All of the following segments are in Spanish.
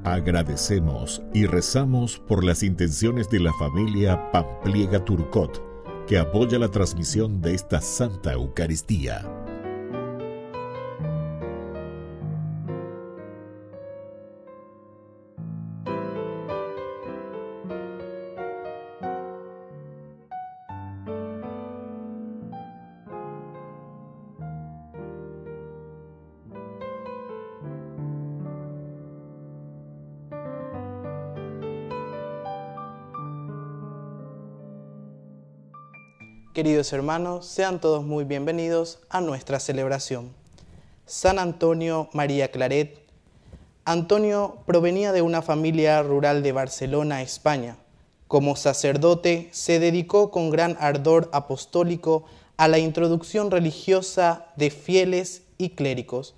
Agradecemos y rezamos por las intenciones de la familia Pampliega Turcot, que apoya la transmisión de esta Santa Eucaristía. Queridos hermanos, sean todos muy bienvenidos a nuestra celebración. San Antonio María Claret. Antonio provenía de una familia rural de Barcelona, España. Como sacerdote, se dedicó con gran ardor apostólico a la introducción religiosa de fieles y clérigos.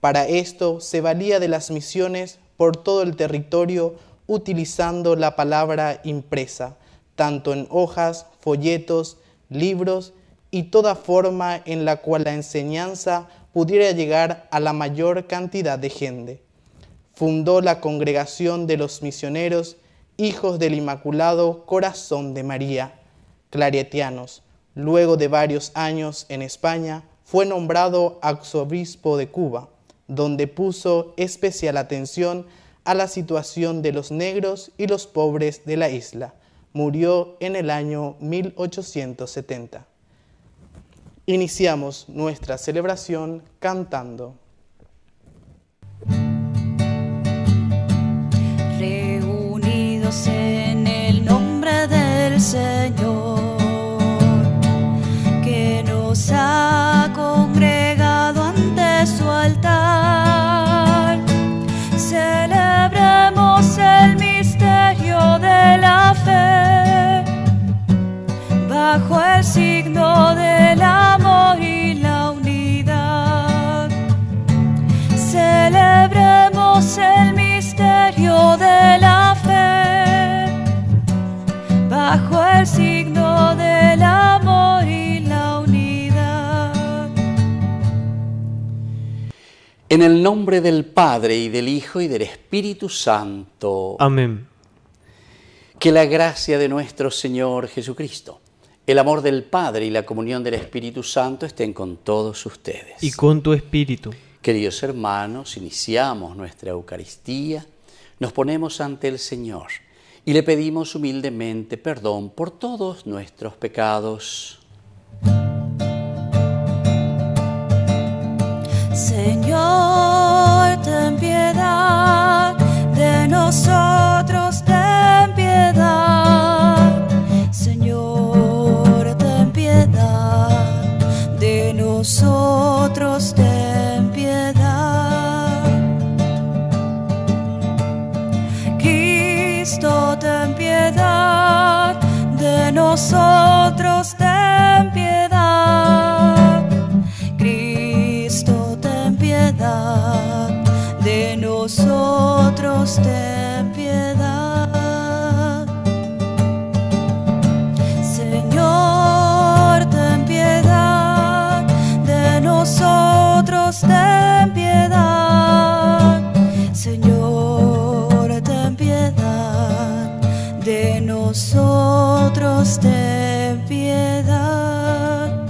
Para esto se valía de las misiones por todo el territorio utilizando la palabra impresa, tanto en hojas, folletos, libros y toda forma en la cual la enseñanza pudiera llegar a la mayor cantidad de gente. Fundó la Congregación de los Misioneros, Hijos del Inmaculado Corazón de María, claretianos. Luego de varios años en España, fue nombrado arzobispo de Cuba, donde puso especial atención a la situación de los negros y los pobres de la isla. Murió en el año 1870. Iniciamos nuestra celebración cantando. Reunidos en el nombre del Señor, que nos ha congregado ante su altar, celebremos el misterio de la fe, bajo el signo del amor y la unidad. Celebremos el misterio de la fe, bajo el signo del amor y la unidad. En el nombre del Padre, y del Hijo, y del Espíritu Santo. Amén. Que la gracia de nuestro Señor Jesucristo, el amor del Padre y la comunión del Espíritu Santo estén con todos ustedes. Y con tu espíritu. Queridos hermanos, iniciamos nuestra Eucaristía, nos ponemos ante el Señor y le pedimos humildemente perdón por todos nuestros pecados. Señor, ten piedad de nosotros, ten piedad. Señor, ten piedad de nosotros, ten piedad. Cristo, ten piedad de nosotros, ten piedad. Cristo, ten piedad de nosotros, ten piedad. Señor, ten piedad de nosotros, ten piedad. Señor, ten piedad de nosotros, ten piedad.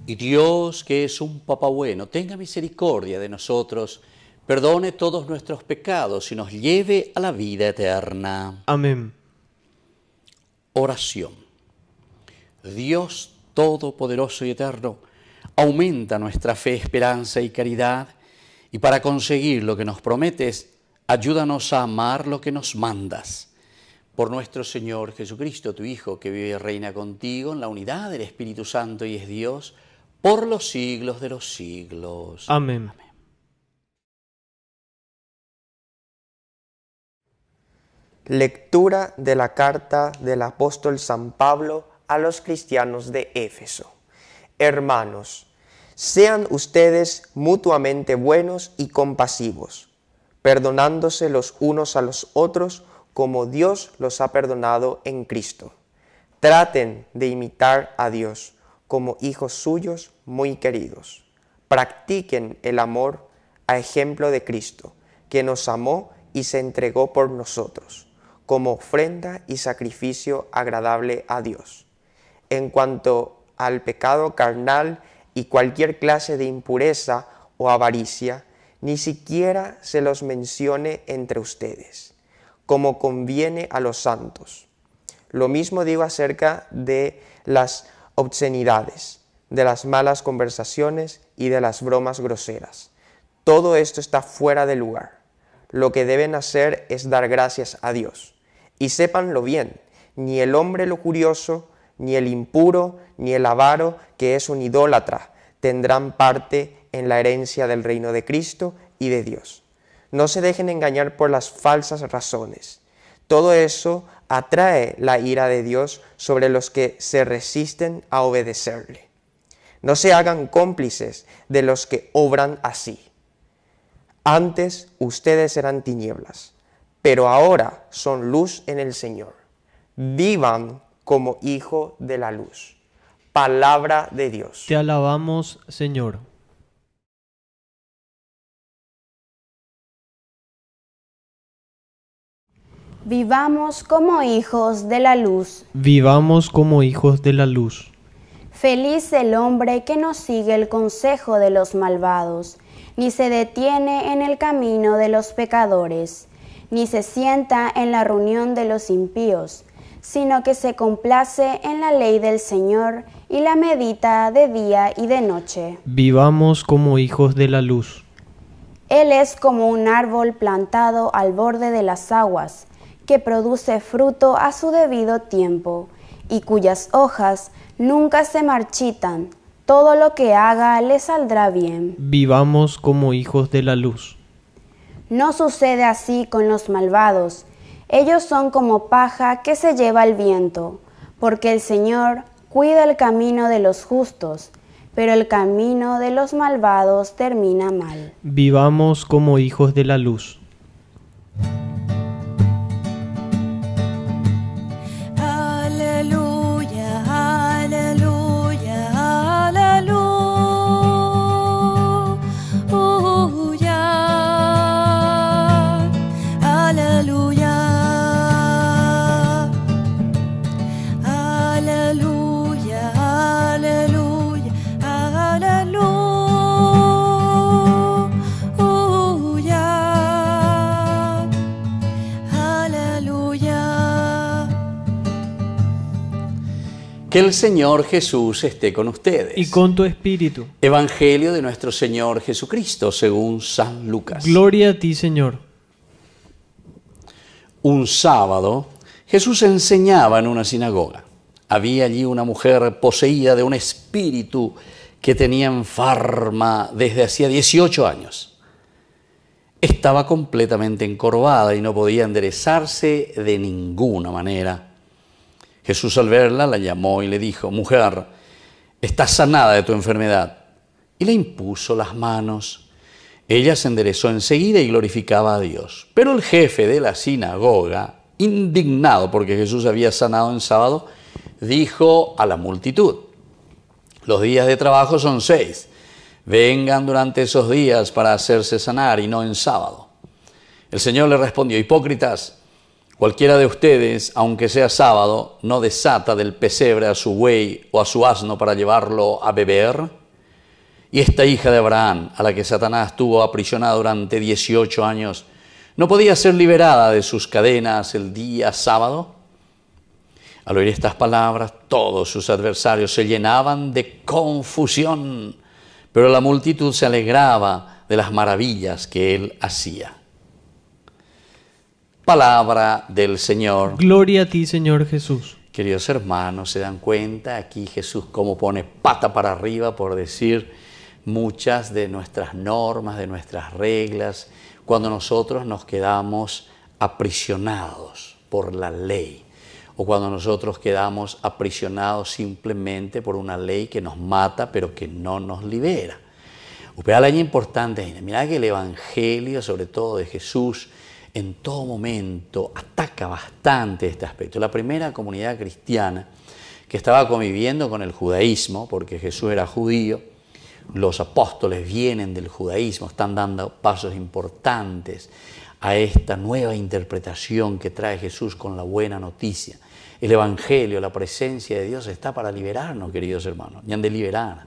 Y Dios, que es un Papá bueno, tenga misericordia de nosotros, perdone todos nuestros pecados y nos lleve a la vida eterna. Amén. Oración. Dios Todopoderoso y Eterno, aumenta nuestra fe, esperanza y caridad, y para conseguir lo que nos prometes, ayúdanos a amar lo que nos mandas. Por nuestro Señor Jesucristo, tu Hijo, que vive y reina contigo en la unidad del Espíritu Santo y es Dios, por los siglos de los siglos. Amén. Amén. Lectura de la carta del apóstol San Pablo a los cristianos de Éfeso. Hermanos, sean ustedes mutuamente buenos y compasivos, perdonándose los unos a los otros como Dios los ha perdonado en Cristo. Traten de imitar a Dios como hijos suyos muy queridos. Practiquen el amor, a ejemplo de Cristo, que nos amó y se entregó por nosotros, como ofrenda y sacrificio agradable a Dios. En cuanto al pecado carnal y cualquier clase de impureza o avaricia, ni siquiera se los mencione entre ustedes, como conviene a los santos. Lo mismo digo acerca de las obscenidades, de las malas conversaciones y de las bromas groseras. Todo esto está fuera de lugar. Lo que deben hacer es dar gracias a Dios. Y sépanlo bien, ni el hombre lujurioso, ni el impuro, ni el avaro, que es un idólatra, tendrán parte en la herencia del reino de Cristo y de Dios. No se dejen engañar por las falsas razones. Todo eso atrae la ira de Dios sobre los que se resisten a obedecerle. No se hagan cómplices de los que obran así. Antes ustedes eran tinieblas, pero ahora son luz en el Señor. Vivan como hijo de la luz. Palabra de Dios. Te alabamos, Señor. Vivamos como hijos de la luz. Vivamos como hijos de la luz. Feliz el hombre que no sigue el consejo de los malvados, ni se detiene en el camino de los pecadores, ni se sienta en la reunión de los impíos, sino que se complace en la ley del Señor y la medita de día y de noche. Vivamos como hijos de la luz. Él es como un árbol plantado al borde de las aguas, que produce fruto a su debido tiempo, y cuyas hojas nunca se marchitan. Todo lo que haga le saldrá bien. Vivamos como hijos de la luz. No sucede así con los malvados. Ellos son como paja que se lleva el viento, porque el Señor cuida el camino de los justos, pero el camino de los malvados termina mal. Vivamos como hijos de la luz. Aleluya, aleluya, aleluya, aleluya, aleluya, aleluya, aleluya. Que el Señor Jesús esté con ustedes. Y con tu espíritu. Evangelio de nuestro Señor Jesucristo según San Lucas. Gloria a ti, Señor. Un sábado, Jesús enseñaba en una sinagoga. Había allí una mujer poseída de un espíritu que tenía enferma desde hacía 18 años. Estaba completamente encorvada y no podía enderezarse de ninguna manera. Jesús, al verla, la llamó y le dijo: «Mujer, estás sanada de tu enfermedad». Y le impuso las manos. Ella se enderezó enseguida y glorificaba a Dios. Pero el jefe de la sinagoga, indignado porque Jesús había sanado en sábado, dijo a la multitud: «Los días de trabajo son 6. Vengan durante esos días para hacerse sanar y no en sábado». El Señor le respondió: «Hipócritas, cualquiera de ustedes, aunque sea sábado, no desata del pesebre a su buey o a su asno para llevarlo a beber. Y esta hija de Abraham, a la que Satanás tuvo aprisionada durante 18 años, ¿no podía ser liberada de sus cadenas el día sábado?». Al oír estas palabras, todos sus adversarios se llenaban de confusión, pero la multitud se alegraba de las maravillas que él hacía. Palabra del Señor. Gloria a ti, Señor Jesús. Queridos hermanos, ¿se dan cuenta aquí Jesús cómo pone pata para arriba, por decir, muchas de nuestras normas, de nuestras reglas, cuando nosotros nos quedamos aprisionados por la ley, o cuando nosotros quedamos aprisionados simplemente por una ley que nos mata, pero que no nos libera? Pero algo importante, mira que el Evangelio, sobre todo de Jesús, en todo momento ataca bastante este aspecto. La primera comunidad cristiana que estaba conviviendo con el judaísmo, porque Jesús era judío, los apóstoles vienen del judaísmo, están dando pasos importantes a esta nueva interpretación que trae Jesús con la buena noticia. El Evangelio, la presencia de Dios está para liberarnos, queridos hermanos. Ñande liberar.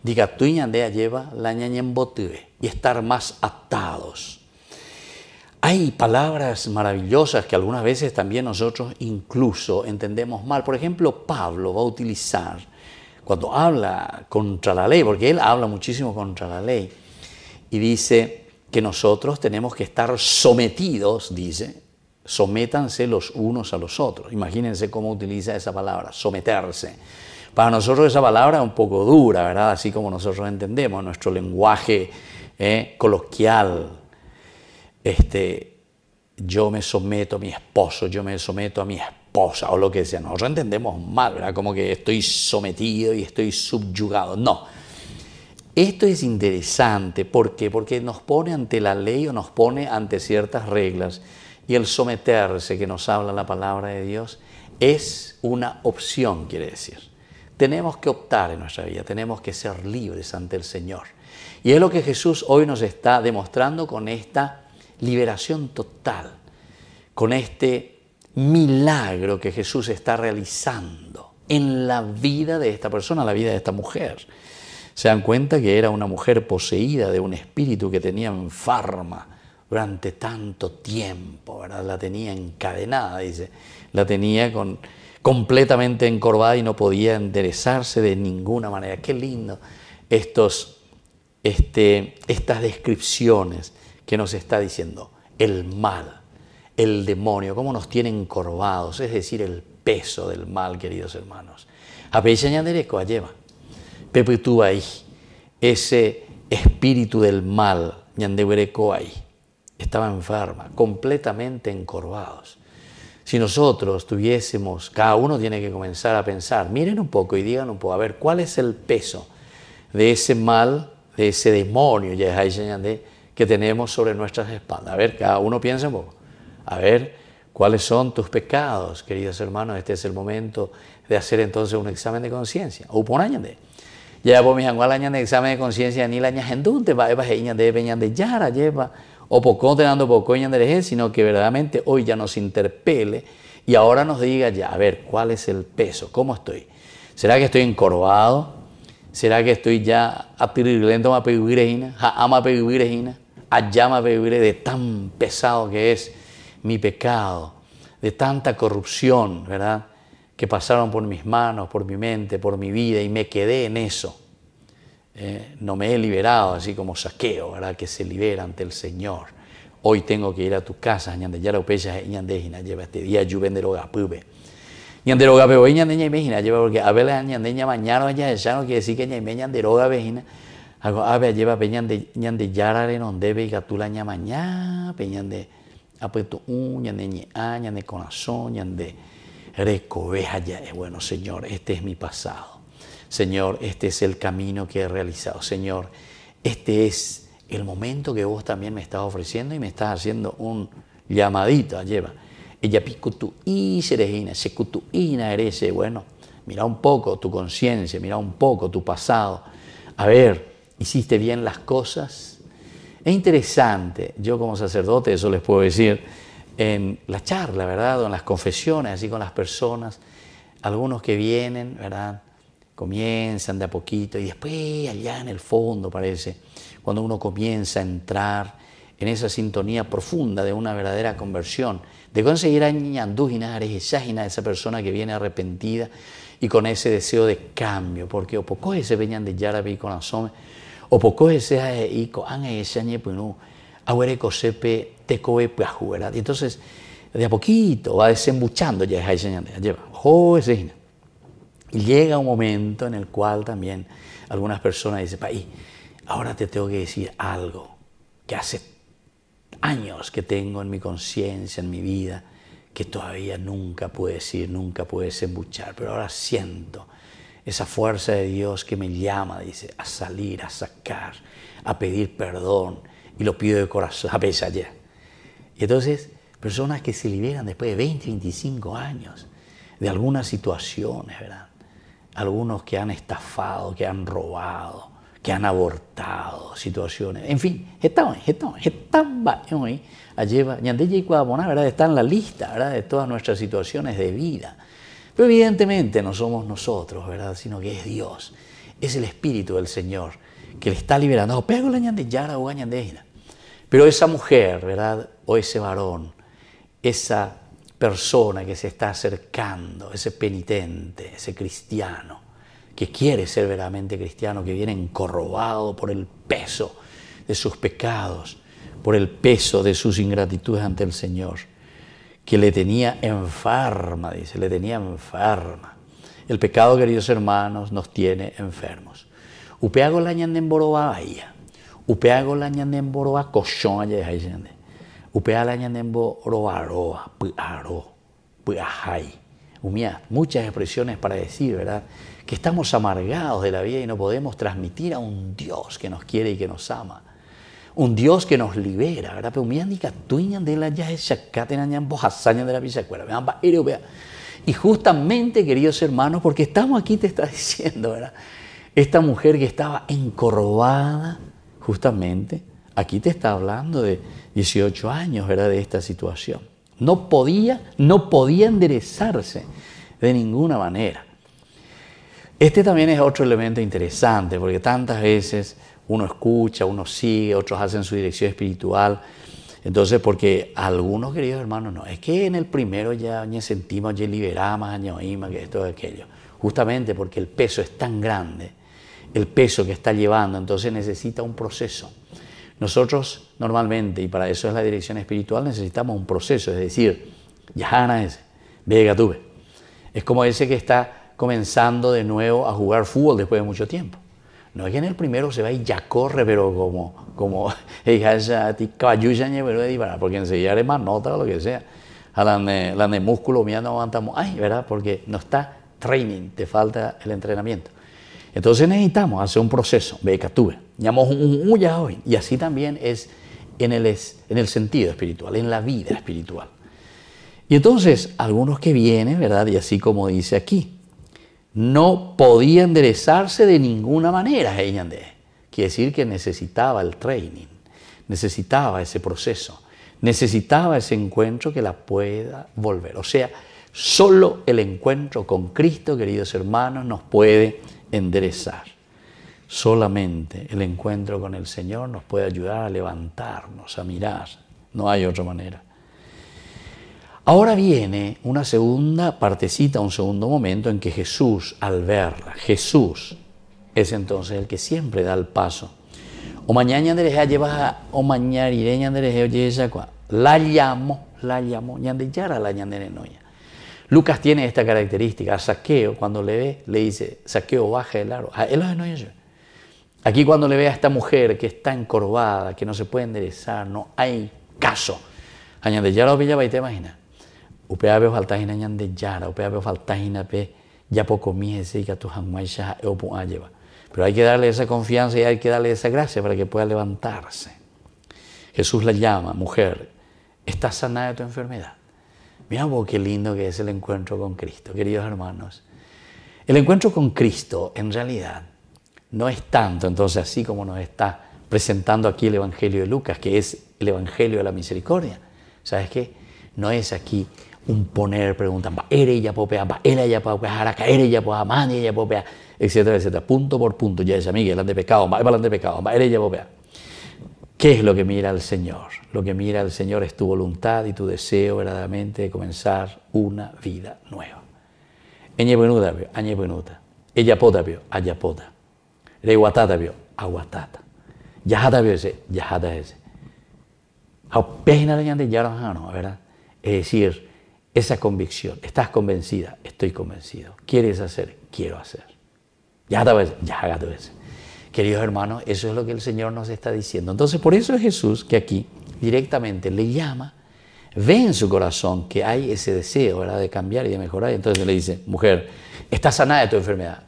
Diga tú y ñande lleva la ñaña en bote y estar más atados. Hay palabras maravillosas que algunas veces también nosotros incluso entendemos mal. Por ejemplo, Pablo va a utilizar, cuando habla contra la ley, porque él habla muchísimo contra la ley, y dice que nosotros tenemos que estar sometidos, dice, sométanse los unos a los otros. Imagínense cómo utiliza esa palabra, someterse. Para nosotros esa palabra es un poco dura, ¿verdad? Así como nosotros entendemos, nuestro lenguaje coloquial. Yo me someto a mi esposo, yo me someto a mi esposa, o lo que sea. Nosotros entendemos mal, ¿verdad? Como que estoy sometido y estoy subyugado. No. Esto es interesante. ¿Por qué? Porque nos pone ante la ley o nos pone ante ciertas reglas. Y el someterse que nos habla la palabra de Dios es una opción, quiere decir. Tenemos que optar en nuestra vida, tenemos que ser libres ante el Señor. Y es lo que Jesús hoy nos está demostrando con esta liberación total, con este milagro que Jesús está realizando en la vida de esta persona, la vida de esta mujer. Se dan cuenta que era una mujer poseída de un espíritu que tenía enferma durante tanto tiempo, ¿verdad? La tenía encadenada, dice, la tenía completamente encorvada y no podía enderezarse de ninguna manera. Qué lindo estas descripciones que nos está diciendo el mal, el demonio, cómo nos tiene encorvados, es decir, el peso del mal, queridos hermanos. Ese espíritu del mal, estaba enferma, completamente encorvados. Si nosotros tuviésemos, cada uno tiene que comenzar a pensar, miren un poco y digan un poco, a ver, ¿cuál es el peso de ese mal, de ese demonio que tenemos sobre nuestras espaldas? A ver, cada uno piensa un poco. A ver, ¿cuáles son tus pecados, queridos hermanos? Este es el momento de hacer entonces un examen de conciencia. Ya por mi examen de conciencia ni la ñajendunte va de yara lleva o poco te dando poco sino que verdaderamente hoy ya nos interpele y ahora nos diga ya, a ver, ¿cuál es el peso? ¿Cómo estoy? ¿Será que estoy encorvado? ¿Será que estoy ya lento de tan pesado que es mi pecado, de tanta corrupción, ¿verdad? Que pasaron por mis manos, por mi mente, por mi vida y me quedé en eso. No me he liberado, así como Saqueo, ¿verdad? Que se libera ante el Señor. Hoy tengo que ir a tu casa, ya lo pesa, lleva este día, yo venderoga, pube. Ñanderoga pero ñandeña imagina lleva porque a ver ñandeña mañana ya no quiere decir que ñanderoga vejina a ver lleva ñande yarare non debe gatula ña mañana peñande apuesto ñande corazón ñande recoveja ya bueno, Señor, este es mi pasado. Señor, este es el camino que he realizado. Señor, este es el momento que vos también me estás ofreciendo y me estás haciendo un llamadito lleva. Ella picutu y serejina, secutu y naerese. Bueno, mira un poco tu conciencia, mira un poco tu pasado. A ver, ¿hiciste bien las cosas? Es interesante, yo como sacerdote, eso les puedo decir, en la charla, ¿verdad? O en las confesiones, así con las personas, algunos que vienen, ¿verdad? Comienzan de a poquito y después allá en el fondo parece, cuando uno comienza a entrar en esa sintonía profunda de una verdadera conversión, de conseguir a esa persona que viene arrepentida y con ese deseo de cambio, porque o poco ese venían de Yarabi con asome, o poco ese ico ese añe punu, aguereco sepe tecoe puajuera. Y entonces de a poquito va desembuchando ya ese lleva, ese. Y llega un momento en el cual también algunas personas dicen, paí, ahora te tengo que decir algo que hace años que tengo en mi conciencia, en mi vida, que todavía nunca pude decir, nunca pude desembuchar, pero ahora siento esa fuerza de Dios que me llama, dice, a salir, a sacar, a pedir perdón, y lo pido de corazón, a pesar ya. Y entonces, personas que se liberan después de 20, 25 años de algunas situaciones, ¿verdad? Algunos que han estafado, que han robado, que han abortado situaciones. En fin, ¿verdad? Está en la lista, ¿verdad?, de todas nuestras situaciones de vida. Pero evidentemente no somos nosotros, ¿verdad?, sino que es Dios, es el Espíritu del Señor que le está liberando. Pero esa mujer, ¿verdad?, o ese varón, esa persona que se está acercando, ese penitente, ese cristiano, que quiere ser verdaderamente cristiano, que viene encorvado por el peso de sus pecados, por el peso de sus ingratitudes ante el Señor, que le tenía enferma, dice, le tenía enferma. El pecado, queridos hermanos, nos tiene enfermos. Upeago la ñandemboroba bahía, upeago la ñandemboroba cochón allá de Jayende, upea la ñandemboroba aroa, puaro, puajay. Muchas expresiones para decir, ¿verdad?, que estamos amargados de la vida y no podemos transmitir a un Dios que nos quiere y que nos ama. Un Dios que nos libera, ¿verdad? Y justamente, queridos hermanos, porque estamos aquí, te está diciendo, ¿verdad?, esta mujer que estaba encorvada, justamente, aquí te está hablando de 18 años, ¿verdad?, de esta situación. No podía enderezarse de ninguna manera. Este también es otro elemento interesante, porque tantas veces uno escucha, uno sigue, otros hacen su dirección espiritual. Entonces, porque algunos, queridos hermanos, no, es que en el primero ya sentimos, ya liberamos, que esto, aquello. Justamente porque el peso es tan grande, el peso que está llevando, entonces necesita un proceso. Nosotros normalmente, y para eso es la dirección espiritual, necesitamos un proceso, es decir, Yahana ese, vega tuve. Es como ese que está comenzando de nuevo a jugar fútbol después de mucho tiempo. No es que en el primero se va y ya corre, pero como porque enseguida es más nota o lo que sea. La de músculo mía no aguantamos, ¿verdad? Porque no está training, te falta el entrenamiento. Entonces necesitamos hacer un proceso, vega tuve. Y así también es en el sentido espiritual, en la vida espiritual. Y entonces, algunos que vienen, ¿verdad?, y así como dice aquí, no podía enderezarse de ninguna manera. Quiere decir que necesitaba el training, necesitaba ese proceso, necesitaba ese encuentro que la pueda volver. O sea, solo el encuentro con Cristo, queridos hermanos, nos puede enderezar. Solamente el encuentro con el Señor nos puede ayudar a levantarnos, a mirar. No hay otra manera. Ahora viene una segunda partecita, un segundo momento en que Jesús, al verla, Jesús es entonces el que siempre da el paso. La llamó, Lucas tiene esta característica. A Zaqueo, cuando le ve, le dice, Zaqueo, baja del aro. Aquí cuando le ve a esta mujer que está encorvada, que no se puede enderezar, no hay caso. ¿Te imaginas? Upea veo faltajina ñande yara, upea veo faltajina pe ya poco miese y que tu jamaicha lleva. Pero hay que darle esa confianza y hay que darle esa gracia para que pueda levantarse. Jesús la llama, mujer, estás sanada de tu enfermedad. Mira vos qué lindo que es el encuentro con Cristo, queridos hermanos. El encuentro con Cristo, en realidad, no es tanto, entonces, así como nos está presentando aquí el Evangelio de Lucas, que es el Evangelio de la misericordia. ¿Sabes qué? No es aquí un poner, preguntan, etcétera, etcétera, punto por punto, ya es amiga, el de pecado, ¿qué es lo que mira el Señor? Lo que mira el Señor es tu voluntad y tu deseo verdaderamente de comenzar una vida nueva. Ella potapio, ayapota, reguatatapio, aguatata, yajatapio ese, yajata ese. ¿Verdad? Es decir, esa convicción, estás convencida, estoy convencido, quieres hacer, quiero hacer. Queridos hermanos, eso es lo que el Señor nos está diciendo. Entonces, por eso es Jesús que aquí directamente le llama, ve en su corazón que hay ese deseo, ¿verdad?, de cambiar y de mejorar. Entonces le dice, mujer, estás sanada de tu enfermedad.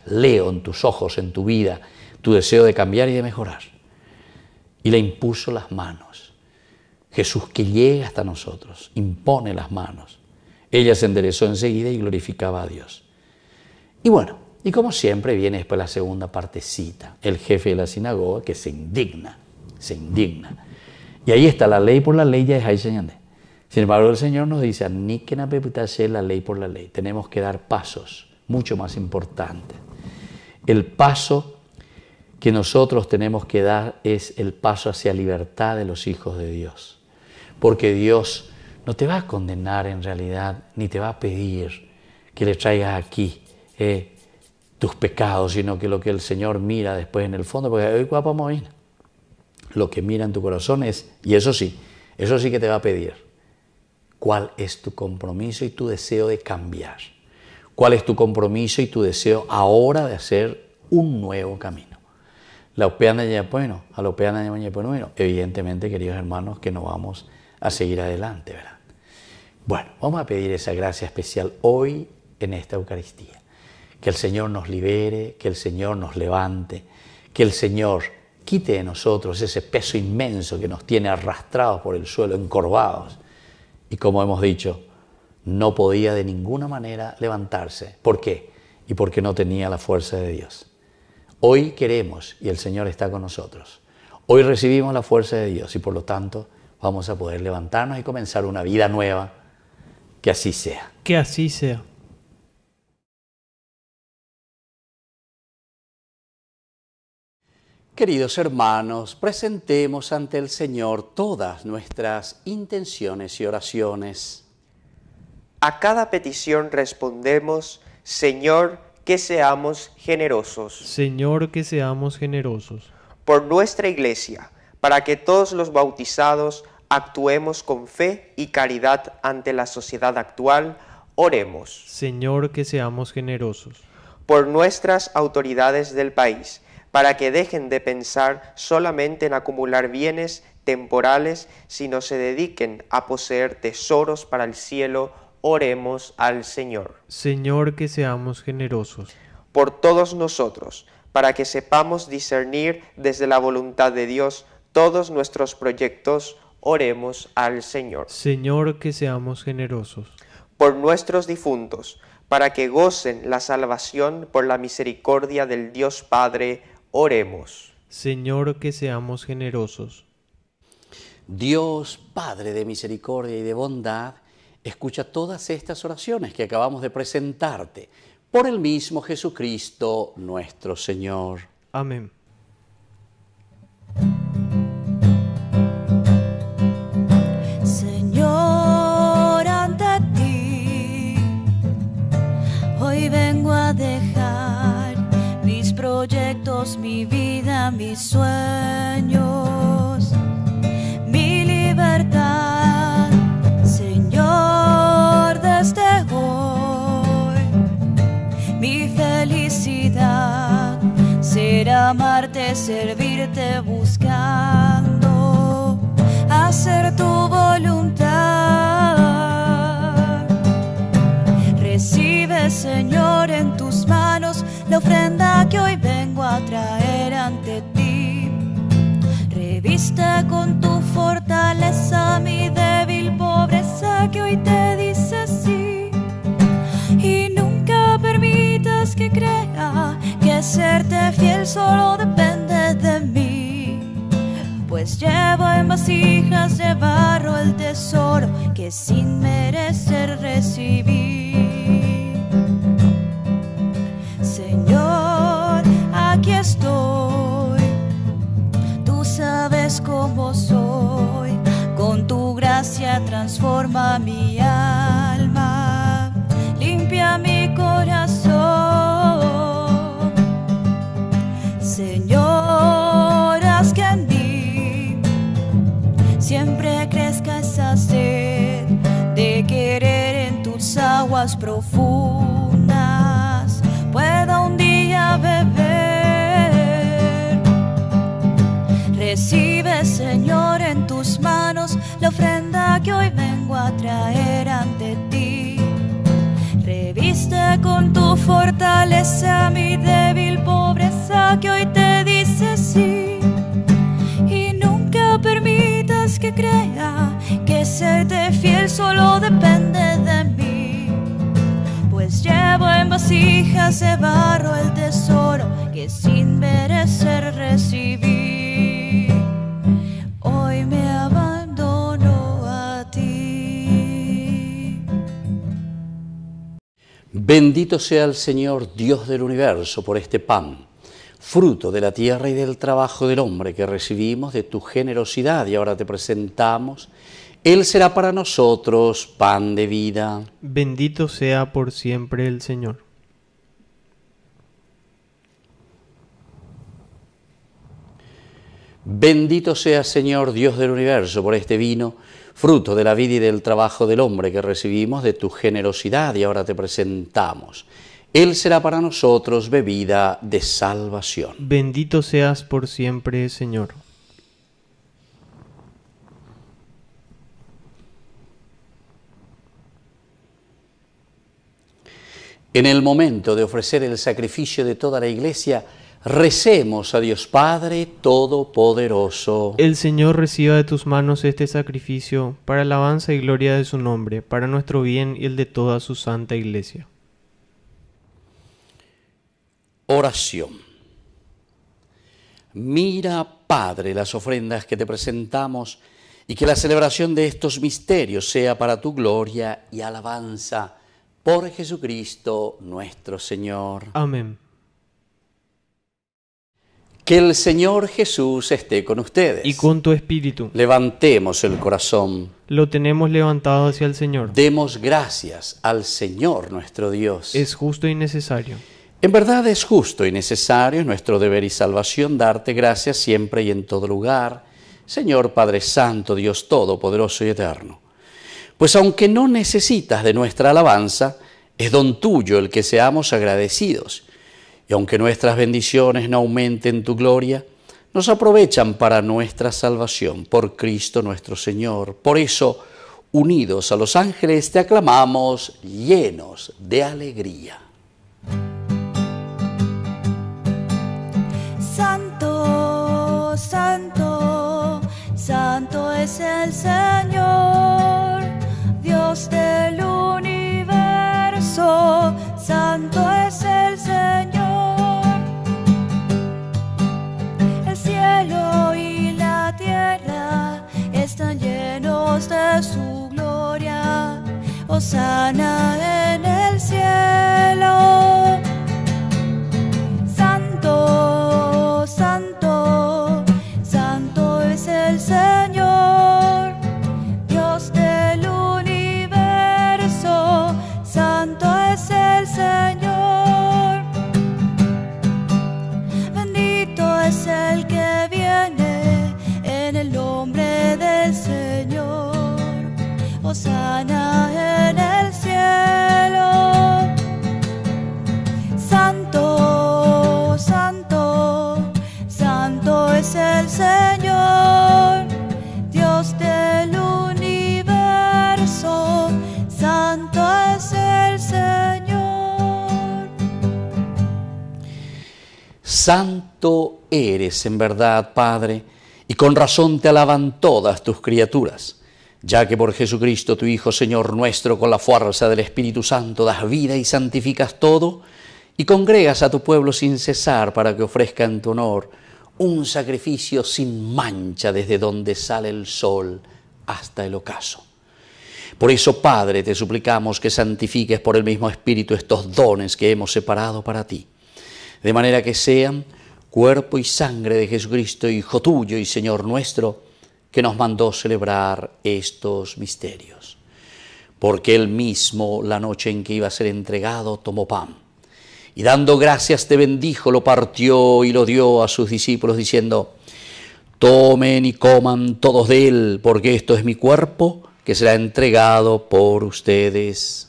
Leo en tus ojos, en tu vida, tu deseo de cambiar y de mejorar. Y le impuso las manos. Jesús que llega hasta nosotros, impone las manos. Ella se enderezó enseguida y glorificaba a Dios. Y bueno, Y como siempre viene después la segunda partecita, el jefe de la sinagoga que se indigna. Y ahí está la ley por la ley, ya es ahí, Señor. Sin embargo, el Señor nos dice, ni que la ley por la ley. Tenemos que dar pasos mucho más importantes. El paso que nosotros tenemos que dar es el paso hacia libertad de los hijos de Dios. Porque Dios no te va a condenar en realidad, ni te va a pedir que le traigas aquí tus pecados, sino que lo que el Señor mira después en el fondo, porque hoy vamos a ir. Lo que mira en tu corazón es, y eso sí que te va a pedir, ¿cuál es tu compromiso y tu deseo de cambiar? ¿Cuál es tu compromiso y tu deseo ahora de hacer un nuevo camino? Evidentemente, queridos hermanos, que no vamos a seguir adelante, ¿verdad? Bueno, vamos a pedir esa gracia especial hoy en esta Eucaristía. Que el Señor nos libere, que el Señor nos levante, que el Señor quite de nosotros ese peso inmenso que nos tiene arrastrados por el suelo, encorvados. Y como hemos dicho, no podía de ninguna manera levantarse. ¿Por qué? Y porque no tenía la fuerza de Dios. Hoy queremos, y el Señor está con nosotros. Hoy recibimos la fuerza de Dios y por lo tanto vamos a poder levantarnos y comenzar una vida nueva. Que así sea. Que así sea. Queridos hermanos, presentemos ante el Señor todas nuestras intenciones y oraciones. A cada petición respondemos, Señor, que seamos generosos. Señor, que seamos generosos. Por nuestra Iglesia, para que todos los bautizados actuemos con fe y caridad ante la sociedad actual, oremos. Señor, que seamos generosos. Por nuestras autoridades del país, para que dejen de pensar solamente en acumular bienes temporales, sino se dediquen a poseer tesoros para el cielo, oremos al Señor. Señor, que seamos generosos. Por todos nosotros, para que sepamos discernir desde la voluntad de Dios todos nuestros proyectos, oremos al Señor. Señor, que seamos generosos. Por nuestros difuntos, para que gocen la salvación por la misericordia del Dios Padre, oremos. Señor, que seamos generosos. Dios, Padre de misericordia y de bondad, escucha todas estas oraciones que acabamos de presentarte por el mismo Jesucristo nuestro Señor. Amén. Señor, ante ti hoy vengo a dejar mis proyectos, mi vida, mis sueños, mi libertad. Señor, desde hoy mi felicidad será amarte, servirte, buscando hacer tu voluntad. Recibe, Señor, en tus manos la ofrenda que hoy vengo a traer ante ti. Reviste con tu fortaleza mi débil pobreza que hoy te dice sí. Y nunca permitas que crea que serte fiel solo depende de mí. Pues llevo en vasijas de barro el tesoro que sin merecer recibí. Señor, aquí estoy, tú sabes cómo soy, con tu gracia transforma mi alma, limpia mi corazón. Señor, haz que en mí siempre crezca esa sed de querer en tus aguas profundas, pueda un día beber. Recibe, Señor, en tus manos la ofrenda que hoy vengo a traer ante ti. Reviste con tu fortaleza mi débil pobreza que hoy te dice sí. Y nunca permitas que crea que serte fiel solo depende de mí. Pues pues llevo en vasijas de barro el tesoro que sin merecer recibí. Hoy me abandono a ti. Bendito sea el Señor, Dios del universo, por este pan, fruto de la tierra y del trabajo del hombre que recibimos de tu generosidad y ahora te presentamos. Él será para nosotros pan de vida. Bendito sea por siempre el Señor. Bendito sea, Señor, Dios del universo, por este vino, fruto de la vida y del trabajo del hombre que recibimos de tu generosidad y ahora te presentamos. Él será para nosotros bebida de salvación. Bendito seas por siempre, Señor. En el momento de ofrecer el sacrificio de toda la Iglesia, recemos a Dios Padre Todopoderoso. El Señor reciba de tus manos este sacrificio para alabanza y gloria de su nombre, para nuestro bien y el de toda su santa Iglesia. Oración. Mira, Padre, las ofrendas que te presentamos y que la celebración de estos misterios sea para tu gloria y alabanza. Por Jesucristo nuestro Señor. Amén. Que el Señor Jesús esté con ustedes. Y con tu espíritu. Levantemos el corazón. Lo tenemos levantado hacia el Señor. Demos gracias al Señor nuestro Dios. Es justo y necesario. En verdad es justo y necesario, es nuestro deber y salvación, darte gracias siempre y en todo lugar, Señor Padre Santo, Dios Todopoderoso y Eterno. Pues aunque no necesitas de nuestra alabanza, es don tuyo el que seamos agradecidos. Y aunque nuestras bendiciones no aumenten tu gloria, nos aprovechan para nuestra salvación por Cristo nuestro Señor. Por eso, unidos a los ángeles, te aclamamos llenos de alegría. Santo, santo, santo es el Señor, Dios del universo, santo es el Señor. El cielo y la tierra están llenos de su gloria. Hosana en el cielo. Santo, santo, santo es el Señor, Dios del universo, santo es el Señor. Bendito es el que viene en el nombre del Señor. Hosana en el cielo. Santo, santo, santo es el Señor, Dios del universo, santo es el Señor. Santo eres en verdad, Padre, y con razón te alaban todas tus criaturas, ya que por Jesucristo tu Hijo, Señor nuestro, con la fuerza del Espíritu Santo das vida y santificas todo, y congregas a tu pueblo sin cesar para que ofrezca en tu honor un sacrificio sin mancha desde donde sale el sol hasta el ocaso. Por eso, Padre, te suplicamos que santifiques por el mismo Espíritu estos dones que hemos separado para ti, de manera que sean cuerpo y sangre de Jesucristo, Hijo tuyo y Señor nuestro, que nos mandó celebrar estos misterios. Porque Él mismo, la noche en que iba a ser entregado, tomó pan, y dando gracias te bendijo, lo partió y lo dio a sus discípulos, diciendo: tomen y coman todos de él, porque esto es mi cuerpo, que será entregado por ustedes.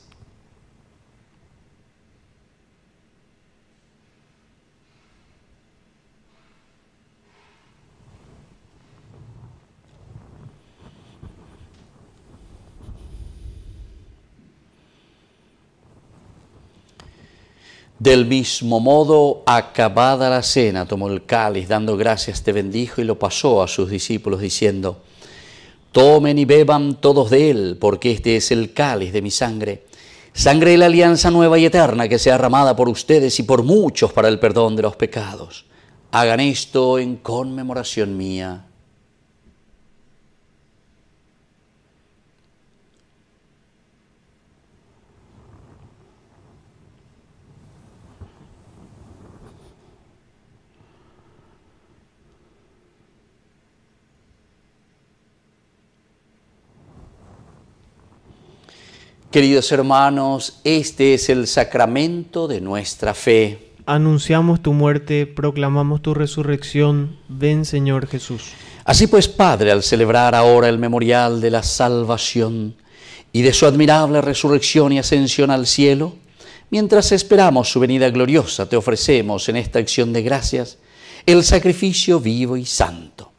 Del mismo modo, acabada la cena, tomó el cáliz, dando gracias te bendijo y lo pasó a sus discípulos, diciendo: tomen y beban todos de él, porque este es el cáliz de mi sangre, Sangre de la alianza nueva y eterna que sea derramada por ustedes y por muchos para el perdón de los pecados. Hagan esto en conmemoración mía. Queridos hermanos, este es el sacramento de nuestra fe. Anunciamos tu muerte, proclamamos tu resurrección. Ven, Señor Jesús. Así pues, Padre, al celebrar ahora el memorial de la salvación y de su admirable resurrección y ascensión al cielo, mientras esperamos su venida gloriosa, te ofrecemos en esta acción de gracias el sacrificio vivo y santo.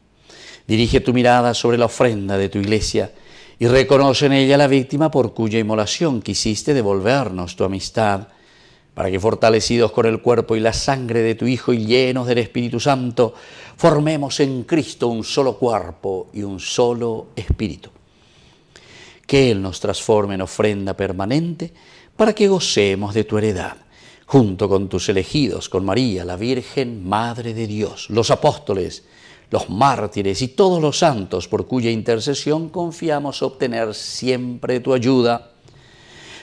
Dirige tu mirada sobre la ofrenda de tu iglesia y reconoce en ella la víctima por cuya inmolación quisiste devolvernos tu amistad, para que fortalecidos con el cuerpo y la sangre de tu Hijo y llenos del Espíritu Santo, formemos en Cristo un solo cuerpo y un solo espíritu. Que Él nos transforme en ofrenda permanente para que gocemos de tu heredad, junto con tus elegidos, con María, la Virgen, Madre de Dios, los apóstoles, los mártires y todos los santos por cuya intercesión confiamos obtener siempre tu ayuda.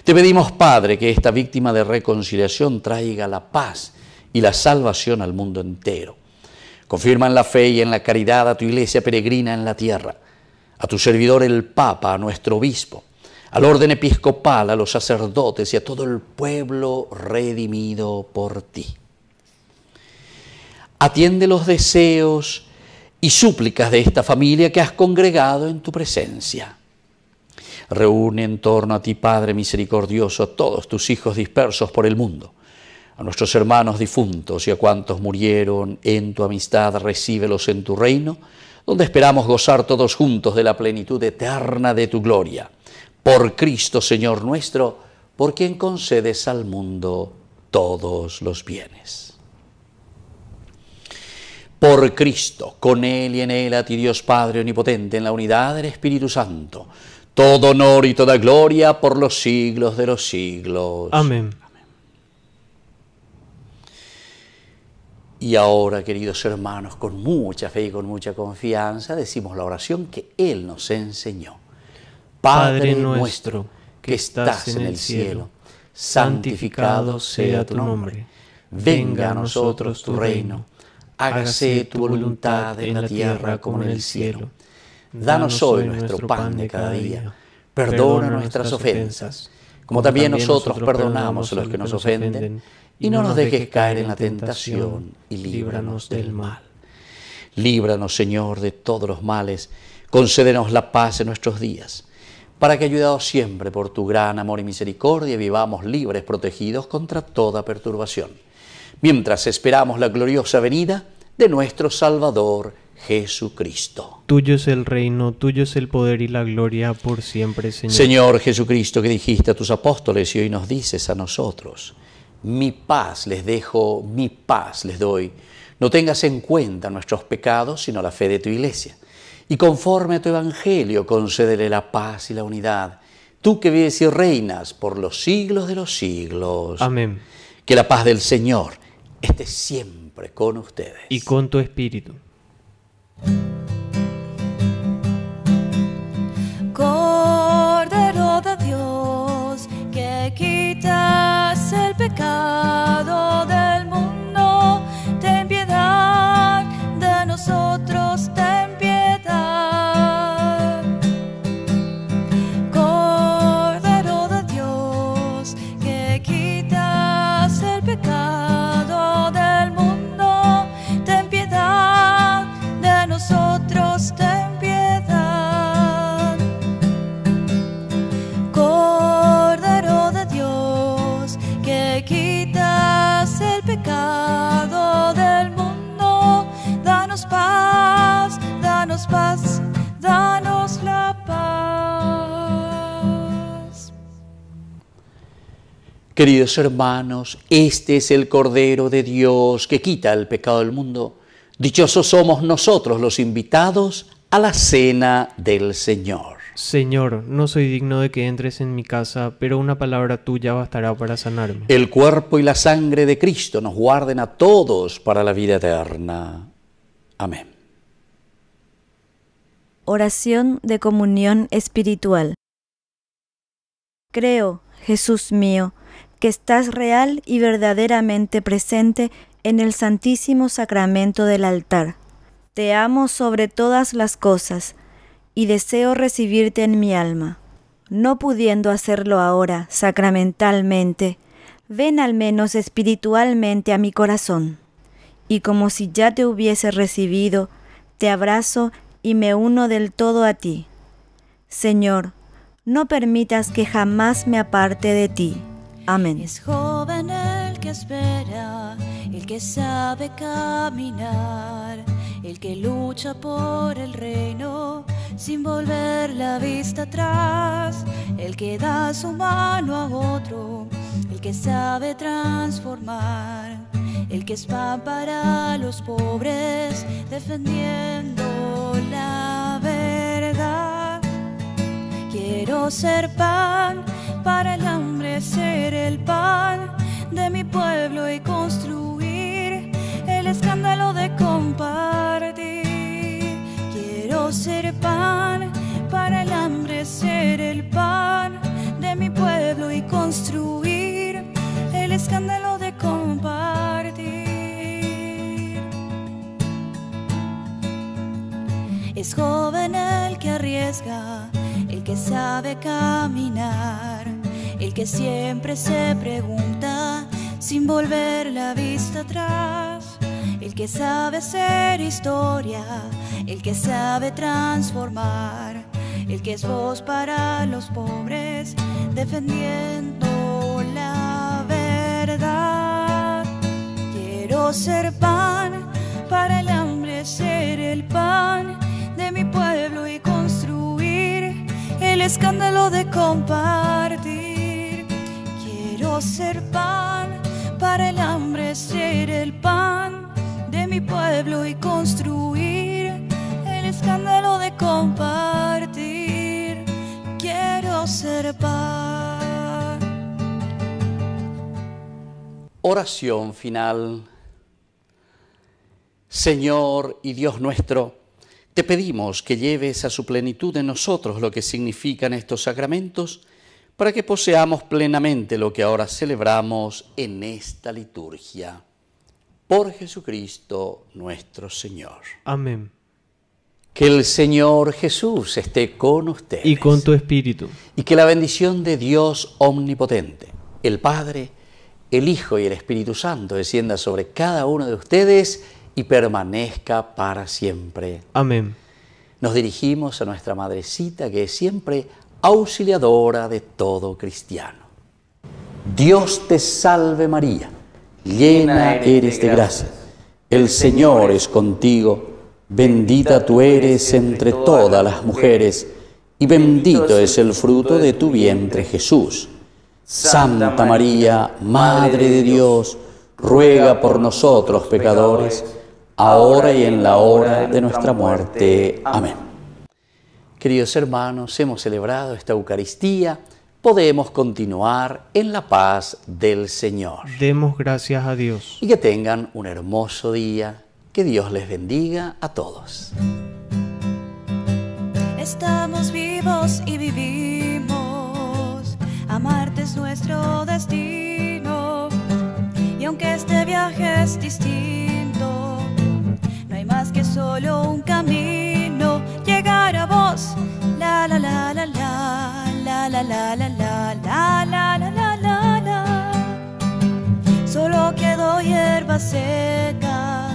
Te pedimos, Padre, que esta víctima de reconciliación traiga la paz y la salvación al mundo entero. Confirma en la fe y en la caridad a tu iglesia peregrina en la tierra, a tu servidor el Papa, a nuestro obispo, al orden episcopal, a los sacerdotes y a todo el pueblo redimido por ti. Atiende los deseos y súplicas de esta familia que has congregado en tu presencia. Reúne en torno a ti, Padre misericordioso, a todos tus hijos dispersos por el mundo, a nuestros hermanos difuntos y a cuantos murieron en tu amistad, recíbelos en tu reino, donde esperamos gozar todos juntos de la plenitud eterna de tu gloria. Por Cristo, Señor nuestro, por quien concedes al mundo todos los bienes. Por Cristo, con Él y en Él, a ti Dios Padre Omnipotente, en la unidad del Espíritu Santo, todo honor y toda gloria por los siglos de los siglos. Amén. Y ahora, queridos hermanos, con mucha fe y con mucha confianza, decimos la oración que Él nos enseñó. Padre nuestro, que estás en el cielo, santificado sea tu nombre. Venga a nosotros tu reino. Hágase tu voluntad en la tierra como en el cielo. Danos hoy nuestro pan de cada día. Perdona nuestras ofensas, como también nosotros perdonamos a los que nos ofenden. Y no nos dejes caer en la tentación, y líbranos del mal. Líbranos, Señor, de todos los males. Concédenos la paz en nuestros días, para que, ayudados siempre por tu gran amor y misericordia, vivamos libres, protegidos contra toda perturbación, mientras esperamos la gloriosa venida de nuestro Salvador Jesucristo. Tuyo es el reino, tuyo es el poder y la gloria por siempre, Señor. Señor Jesucristo, que dijiste a tus apóstoles y hoy nos dices a nosotros: mi paz les dejo, mi paz les doy. No tengas en cuenta nuestros pecados, sino la fe de tu iglesia. Y conforme a tu evangelio, concédele la paz y la unidad. Tú que vives y reinas por los siglos de los siglos. Amén. Que la paz del Señor esté siempre con ustedes. Y con tu espíritu. Cordero de Dios, que quitas el pecado del mundo, ten piedad de nosotros, ten piedad. Cordero de Dios, que quitas el pecado del mundo, ten piedad de nosotros, ten piedad. Cordero de Dios, que quitas el pecado del mundo, danos paz, danos paz, danos la paz. Queridos hermanos, este es el Cordero de Dios que quita el pecado del mundo. Dichosos somos nosotros los invitados a la cena del Señor. Señor, no soy digno de que entres en mi casa, pero una palabra tuya bastará para sanarme. El cuerpo y la sangre de Cristo nos guarden a todos para la vida eterna. Amén. Oración de comunión espiritual. Creo, Jesús mío, que estás real y verdaderamente presente en el Santísimo Sacramento del altar. Te amo sobre todas las cosas y deseo recibirte en mi alma. No pudiendo hacerlo ahora sacramentalmente, ven al menos espiritualmente a mi corazón. Y como si ya te hubiese recibido, te abrazo y me uno del todo a ti. Señor, no permitas que jamás me aparte de ti. Amén. Es joven el que espera, el que sabe caminar, el que lucha por el reino sin volver la vista atrás, el que da su mano a otro, el que sabe transformar, el que es pan para los pobres, defendiendo la verdad. Quiero ser pan para el hambre, ser el pan de mi pueblo y construir el escándalo de compartir. Quiero ser pan para el hambre, ser el pan de mi pueblo y construir el escándalo de compartir. Es joven el que arriesga, el que sabe caminar, el que siempre se pregunta sin volver la vista atrás, el que sabe ser historia, el que sabe transformar, el que es voz para los pobres, defendiendo la verdad. Quiero ser pan para el hambre, ser el pan de mi pueblo y construir el escándalo de compartir. Quiero ser pan para el hambre, ser el pan de mi pueblo y construir el escándalo de compartir. Quiero ser pan. Oración final. Señor y Dios nuestro, te pedimos que lleves a su plenitud en nosotros lo que significan estos sacramentos, para que poseamos plenamente lo que ahora celebramos en esta liturgia. Por Jesucristo nuestro Señor. Amén. Que el Señor Jesús esté con ustedes. Y con tu espíritu. Y que la bendición de Dios omnipotente, el Padre, el Hijo y el Espíritu Santo descienda sobre cada uno de ustedes y permanezca para siempre. Amén. Nos dirigimos a nuestra Madrecita, que es siempre auxiliadora de todo cristiano. Dios te salve María, llena eres de gracia, el Señor es contigo, bendita tú eres entre todas las mujeres, y bendito es el fruto de tu vientre Jesús. Santa María, Madre de Dios, ruega por nosotros pecadores, ahora y en la hora de nuestra muerte. Amén. Queridos hermanos, hemos celebrado esta Eucaristía, podemos continuar en la paz del Señor. Demos gracias a Dios. Y que tengan un hermoso día, que Dios les bendiga a todos. Estamos vivos y vivimos, amarte es nuestro destino, y aunque este viaje es distinto, no hay más que solo un camino, llegar a vos, la la la la la, la la la la la, la la la la la la. Solo quedó hierba seca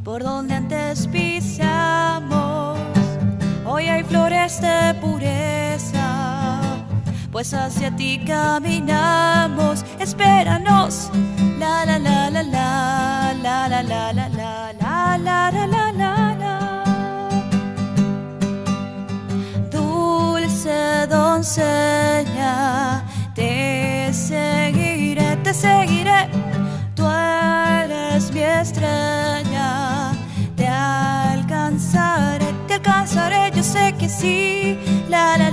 por donde antes pisamos, hoy hay flores de pureza, pues hacia ti caminamos. Espéranos, la la la la la, la la la la la, la la la la la la. Dulce doncella, te seguiré, tú eres mi estrella, te alcanzaré, yo sé que sí, la la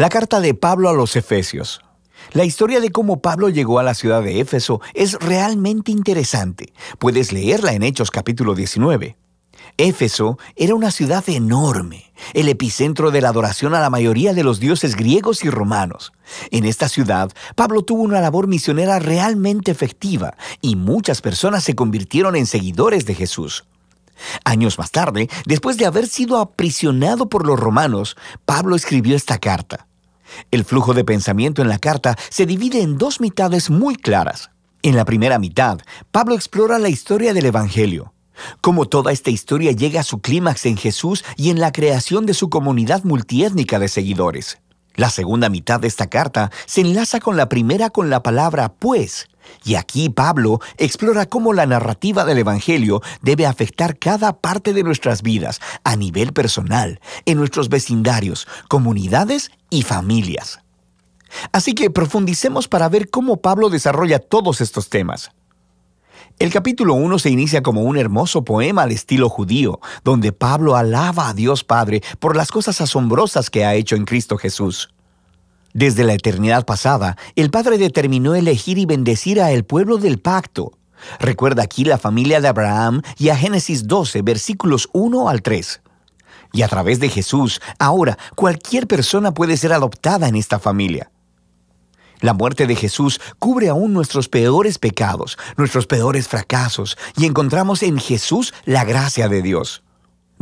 La carta de Pablo a los Efesios. La historia de cómo Pablo llegó a la ciudad de Éfeso es realmente interesante. Puedes leerla en Hechos capítulo 19. Éfeso era una ciudad enorme, el epicentro de la adoración a la mayoría de los dioses griegos y romanos. En esta ciudad, Pablo tuvo una labor misionera realmente efectiva y muchas personas se convirtieron en seguidores de Jesús. Años más tarde, después de haber sido aprisionado por los romanos, Pablo escribió esta carta. El flujo de pensamiento en la carta se divide en dos mitades muy claras. En la primera mitad, Pablo explora la historia del Evangelio, cómo toda esta historia llega a su clímax en Jesús y en la creación de su comunidad multiétnica de seguidores. La segunda mitad de esta carta se enlaza con la primera con la palabra pues, y aquí Pablo explora cómo la narrativa del Evangelio debe afectar cada parte de nuestras vidas, a nivel personal, en nuestros vecindarios, comunidades y familias. Así que profundicemos para ver cómo Pablo desarrolla todos estos temas. El capítulo 1 se inicia como un hermoso poema al estilo judío, donde Pablo alaba a Dios Padre por las cosas asombrosas que ha hecho en Cristo Jesús. Desde la eternidad pasada, el Padre determinó elegir y bendecir a el pueblo del pacto. Recuerda aquí la familia de Abraham y a Génesis 12, versículos 1 al 3. Y a través de Jesús, ahora cualquier persona puede ser adoptada en esta familia. La muerte de Jesús cubre aún nuestros peores pecados, nuestros peores fracasos, y encontramos en Jesús la gracia de Dios.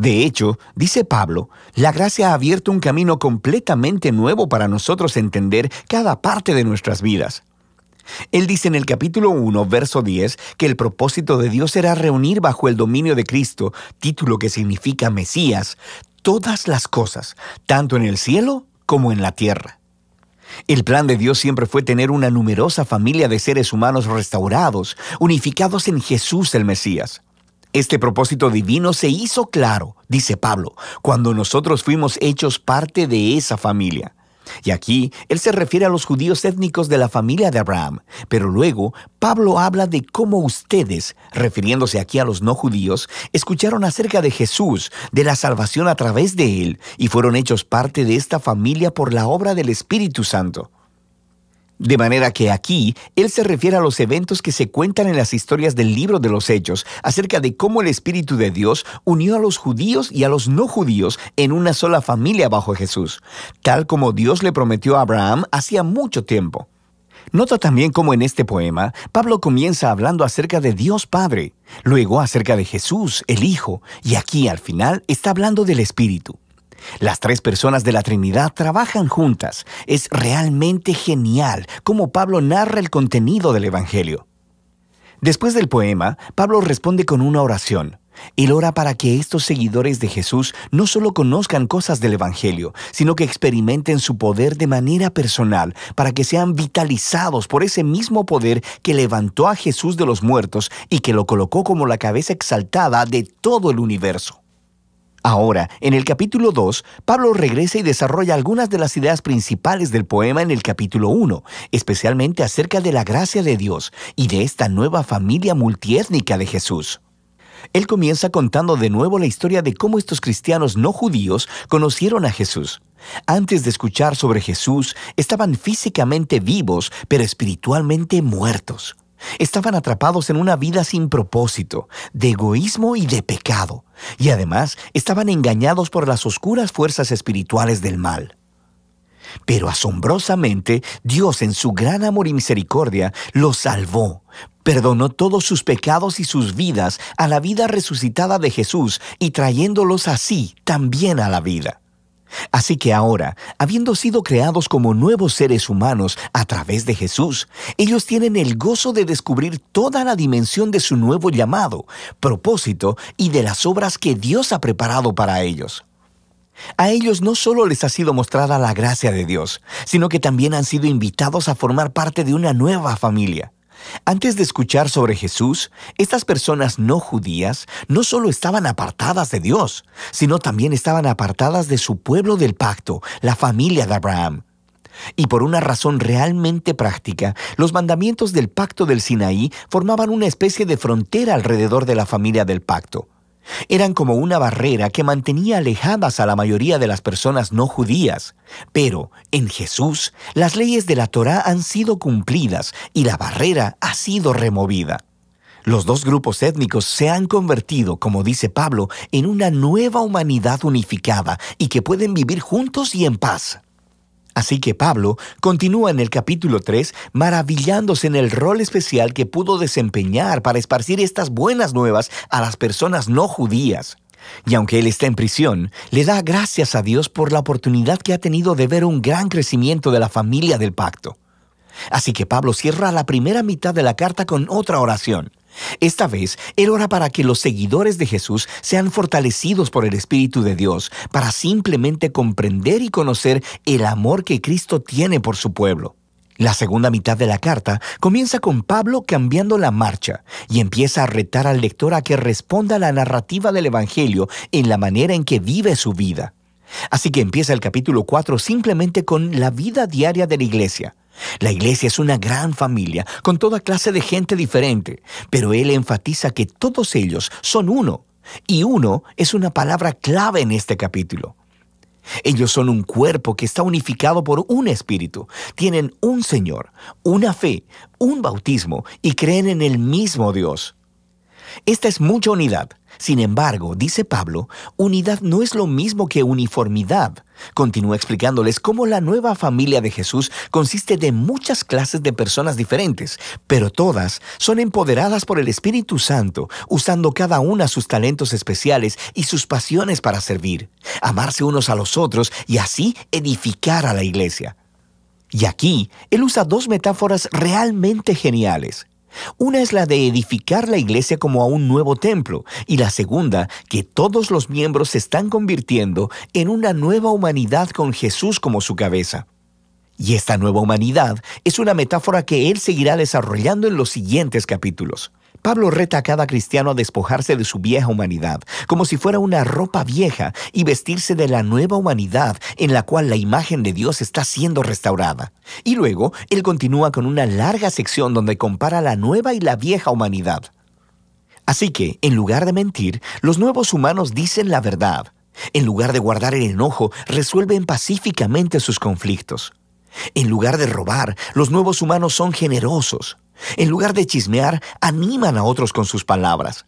De hecho, dice Pablo, la gracia ha abierto un camino completamente nuevo para nosotros entender cada parte de nuestras vidas. Él dice en el capítulo 1, verso 10, que el propósito de Dios era reunir bajo el dominio de Cristo, título que significa Mesías, todas las cosas, tanto en el cielo como en la tierra. El plan de Dios siempre fue tener una numerosa familia de seres humanos restaurados, unificados en Jesús el Mesías. Este propósito divino se hizo claro, dice Pablo, cuando nosotros fuimos hechos parte de esa familia. Y aquí él se refiere a los judíos étnicos de la familia de Abraham, pero luego Pablo habla de cómo ustedes, refiriéndose aquí a los no judíos, escucharon acerca de Jesús, de la salvación a través de él, y fueron hechos parte de esta familia por la obra del Espíritu Santo. De manera que aquí, él se refiere a los eventos que se cuentan en las historias del libro de los Hechos, acerca de cómo el Espíritu de Dios unió a los judíos y a los no judíos en una sola familia bajo Jesús, tal como Dios le prometió a Abraham hacía mucho tiempo. Nota también cómo en este poema, Pablo comienza hablando acerca de Dios Padre, luego acerca de Jesús, el Hijo, y aquí al final está hablando del Espíritu. Las tres personas de la Trinidad trabajan juntas. Es realmente genial cómo Pablo narra el contenido del Evangelio. Después del poema, Pablo responde con una oración. Él ora para que estos seguidores de Jesús no solo conozcan cosas del Evangelio, sino que experimenten su poder de manera personal, para que sean vitalizados por ese mismo poder que levantó a Jesús de los muertos y que lo colocó como la cabeza exaltada de todo el universo. Ahora, en el capítulo 2, Pablo regresa y desarrolla algunas de las ideas principales del poema en el capítulo 1, especialmente acerca de la gracia de Dios y de esta nueva familia multiétnica de Jesús. Él comienza contando de nuevo la historia de cómo estos cristianos no judíos conocieron a Jesús. Antes de escuchar sobre Jesús, estaban físicamente vivos, pero espiritualmente muertos. Estaban atrapados en una vida sin propósito, de egoísmo y de pecado, y además estaban engañados por las oscuras fuerzas espirituales del mal. Pero asombrosamente, Dios en su gran amor y misericordia los salvó, perdonó todos sus pecados y sus vidas a la vida resucitada de Jesús y trayéndolos así también a la vida. Así que ahora, habiendo sido creados como nuevos seres humanos a través de Jesús, ellos tienen el gozo de descubrir toda la dimensión de su nuevo llamado, propósito y de las obras que Dios ha preparado para ellos. A ellos no solo les ha sido mostrada la gracia de Dios, sino que también han sido invitados a formar parte de una nueva familia. Antes de escuchar sobre Jesús, estas personas no judías no solo estaban apartadas de Dios, sino también estaban apartadas de su pueblo del pacto, la familia de Abraham. Y por una razón realmente práctica, los mandamientos del pacto del Sinaí formaban una especie de frontera alrededor de la familia del pacto. Eran como una barrera que mantenía alejadas a la mayoría de las personas no judías. Pero en Jesús, las leyes de la Torá han sido cumplidas y la barrera ha sido removida. Los dos grupos étnicos se han convertido, como dice Pablo, en una nueva humanidad unificada y que pueden vivir juntos y en paz. Así que Pablo continúa en el capítulo 3 maravillándose en el rol especial que pudo desempeñar para esparcir estas buenas nuevas a las personas no judías. Y aunque él está en prisión, le da gracias a Dios por la oportunidad que ha tenido de ver un gran crecimiento de la familia del pacto. Así que Pablo cierra la primera mitad de la carta con otra oración. Esta vez, él ora para que los seguidores de Jesús sean fortalecidos por el Espíritu de Dios, para simplemente comprender y conocer el amor que Cristo tiene por su pueblo. La segunda mitad de la carta comienza con Pablo cambiando la marcha y empieza a retar al lector a que responda a la narrativa del Evangelio en la manera en que vive su vida. Así que empieza el capítulo 4 simplemente con la vida diaria de la iglesia. La iglesia es una gran familia, con toda clase de gente diferente, pero él enfatiza que todos ellos son uno, y uno es una palabra clave en este capítulo. Ellos son un cuerpo que está unificado por un espíritu, tienen un Señor, una fe, un bautismo y creen en el mismo Dios. Esta es mucha unidad. Sin embargo, dice Pablo, unidad no es lo mismo que uniformidad. Continúa explicándoles cómo la nueva familia de Jesús consiste de muchas clases de personas diferentes, pero todas son empoderadas por el Espíritu Santo, usando cada una sus talentos especiales y sus pasiones para servir, amarse unos a los otros y así edificar a la iglesia. Y aquí, él usa dos metáforas realmente geniales. Una es la de edificar la iglesia como a un nuevo templo, y la segunda, que todos los miembros se están convirtiendo en una nueva humanidad con Jesús como su cabeza. Y esta nueva humanidad es una metáfora que él seguirá desarrollando en los siguientes capítulos. Pablo reta a cada cristiano a despojarse de su vieja humanidad, como si fuera una ropa vieja, y vestirse de la nueva humanidad en la cual la imagen de Dios está siendo restaurada. Y luego, él continúa con una larga sección donde compara la nueva y la vieja humanidad. Así que, en lugar de mentir, los nuevos humanos dicen la verdad. En lugar de guardar el enojo, resuelven pacíficamente sus conflictos. En lugar de robar, los nuevos humanos son generosos. En lugar de chismear, animan a otros con sus palabras.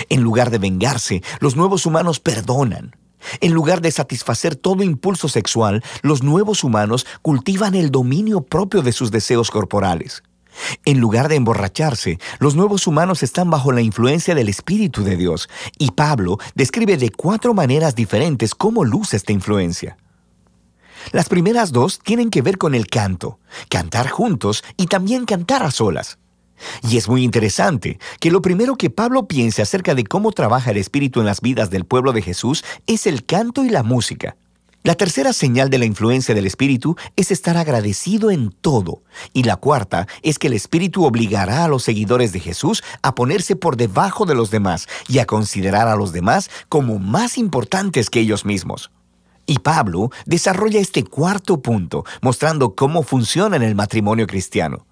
En lugar de vengarse, los nuevos humanos perdonan. En lugar de satisfacer todo impulso sexual, los nuevos humanos cultivan el dominio propio de sus deseos corporales. En lugar de emborracharse, los nuevos humanos están bajo la influencia del Espíritu de Dios, y Pablo describe de 4 maneras diferentes cómo luce esta influencia. Las primeras 2 tienen que ver con el canto, cantar juntos y también cantar a solas. Y es muy interesante que lo primero que Pablo piensa acerca de cómo trabaja el Espíritu en las vidas del pueblo de Jesús es el canto y la música. La tercera señal de la influencia del Espíritu es estar agradecido en todo. Y la cuarta es que el Espíritu obligará a los seguidores de Jesús a ponerse por debajo de los demás y a considerar a los demás como más importantes que ellos mismos. Y Pablo desarrolla este cuarto punto, mostrando cómo funciona en el matrimonio cristiano.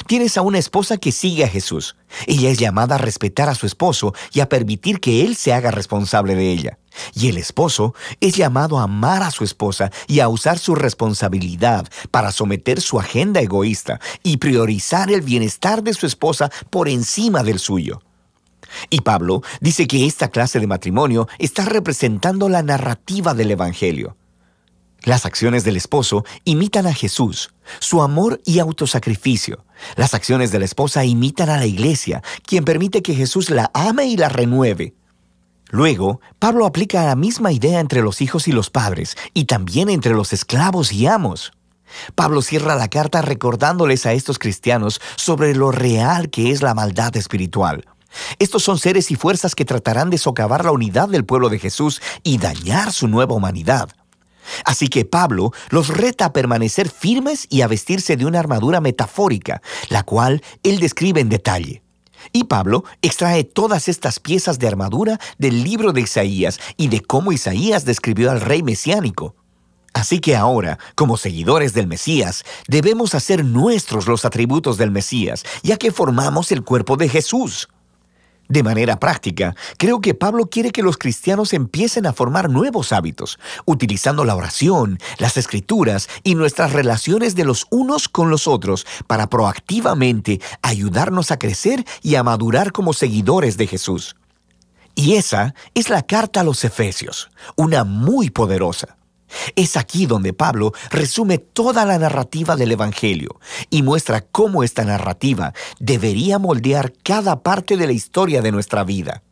Tienes a una esposa que sigue a Jesús. Ella es llamada a respetar a su esposo y a permitir que él se haga responsable de ella. Y el esposo es llamado a amar a su esposa y a usar su responsabilidad para someter su agenda egoísta y priorizar el bienestar de su esposa por encima del suyo. Y Pablo dice que esta clase de matrimonio está representando la narrativa del Evangelio. Las acciones del esposo imitan a Jesús, su amor y autosacrificio. Las acciones de la esposa imitan a la iglesia, quien permite que Jesús la ame y la renueve. Luego, Pablo aplica la misma idea entre los hijos y los padres, y también entre los esclavos y amos. Pablo cierra la carta recordándoles a estos cristianos sobre lo real que es la maldad espiritual. Estos son seres y fuerzas que tratarán de socavar la unidad del pueblo de Jesús y dañar su nueva humanidad. Así que Pablo los reta a permanecer firmes y a vestirse de una armadura metafórica, la cual él describe en detalle. Y Pablo extrae todas estas piezas de armadura del libro de Isaías y de cómo Isaías describió al rey mesiánico. Así que ahora, como seguidores del Mesías, debemos hacer nuestros los atributos del Mesías, ya que formamos el cuerpo de Jesús. De manera práctica, creo que Pablo quiere que los cristianos empiecen a formar nuevos hábitos, utilizando la oración, las escrituras y nuestras relaciones de los unos con los otros para proactivamente ayudarnos a crecer y a madurar como seguidores de Jesús. Y esa es la carta a los Efesios, una muy poderosa. Es aquí donde Pablo resume toda la narrativa del Evangelio y muestra cómo esta narrativa debería moldear cada parte de la historia de nuestra vida.